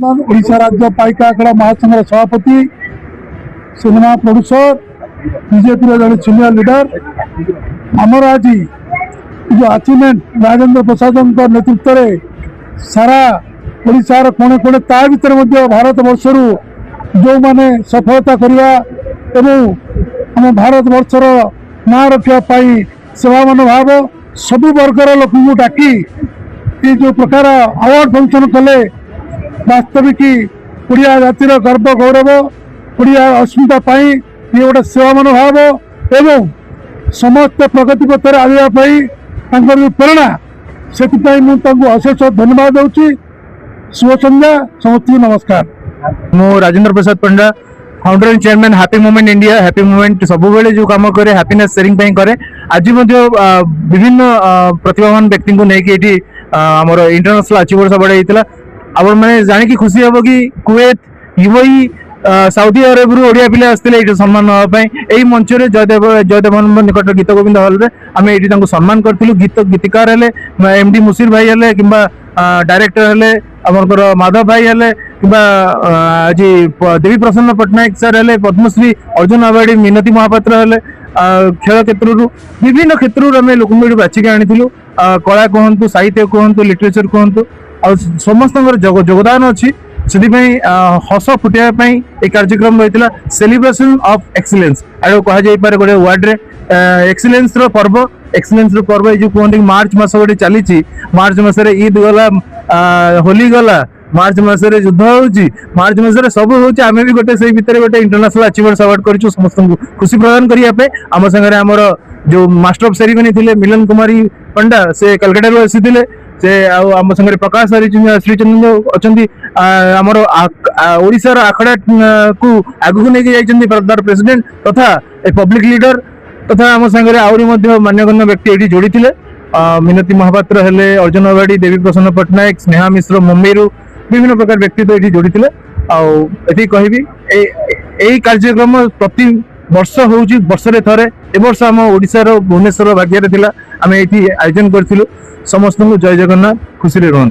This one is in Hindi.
ओडिशा राज्य पाइका आखड़ा महासंघ सभापति सिनेमा प्रोड्यूसर बीजेपी जन सीनियर लीडर आमर आज जो अचीवमेंट राजेंद्र प्रसाद नेतृत्व में सारा ओडिशार कोणे कोणे ता भीतर भारत वर्षर जो माने सफलता करवा एवं आम भारत वर्षर ना रखापी सेवा मनोभाव सबु वर्गर लोक डाकी ये जो प्रकार अवार्ड फंक्शन कले वास्तविक ओडिया जातिर गर्व गौरव ओडिया अस्मिता ये गोटे सेवा मनोभाव एवं समस्त प्रगति पथर आवाई जो प्रेरणा से अशेष धन्यवाद दूसरी शुभ संध्या समस्त नमस्कार। मु Rajendra Prasad Panda founder and chairman Happy Moment India. Happy Moment सब बेले जो कम करे हैप्पीनेस शेयरिंग करे आज विभिन्न प्रतिभावान व्यक्ति को लेकिन आमर इंटरनेशनल अचीवर्स अवार्ड होता आप मैंने जानिकी खुशी हम कि कुवैत यूएई साउदी अरब रु ओडिया पिला आसते सम्मान नापी यही मंच में जयदेव निकट गीत गोविंद हल में आम ये सम्मान करूँ। गीतकार हेले एमडी मुसीर भाई हेले कि डायरेक्टर हेले आमर माधव भाई हेले कि आज देवी प्रसन्न पट्टनायक सर हेले पद्मश्री अर्जुन अवार्ड मिनती महापात्र हेले खेल क्षेत्र विभिन्न क्षेत्र आम लोक बाछिक आनी कला कहतु साहित्य कहतु लिटरेचर कहतु आ समस्त योगदान अच्छी से हस फुटाई ये कार्यक्रम रही सेलिब्रेशन ऑफ एक्सीलेंस आगे कह गोटे वार्ड रे एक्सीलेंस पर्व जो कहते मार्च मस गोटे चली मार्च मसरे ईद गला होली गला मार्च मसरे युद्ध होची मार्च मसरे सब होची आमे भी गोटे से भितर गोटे इंटरनेशनल अचीवर्स अवार्ड करिछु समस्त खुशी प्रदान करिया पे आम संगे हमर जो मास्टर ऑफ सेरेमनी थिले मिलन कुमारी पंडा से कलकत्ता रो आसीथिले से आम संगे प्रकाश श्रीचंद्र अछंती हमर ओडिसा रो आखड़ा को आगु नै जाइछंती प्रेसिडेंट तथा ए पब्लिक लीडर तथा आम संगे आउरी मध्ये मान्यगण्य व्यक्ति एठी जोड़ी थिले मिनती महापात्र हेले अर्जुन अवार्डी देवी प्रसन्न पट्टनायक स्नेहा मिश्र मुंबई रु विभिन्न प्रकार व्यक्ति तो ये जोड़ी थे आई कहबी यही कार्यक्रम प्रति वर्ष हूँ वर्ष थे ए वर्ष आम ओडिशा भुवनेश्वर भाग्य आम ये आयोजन करूँ समस्त जय जगन्नाथ खुशी रुहतु।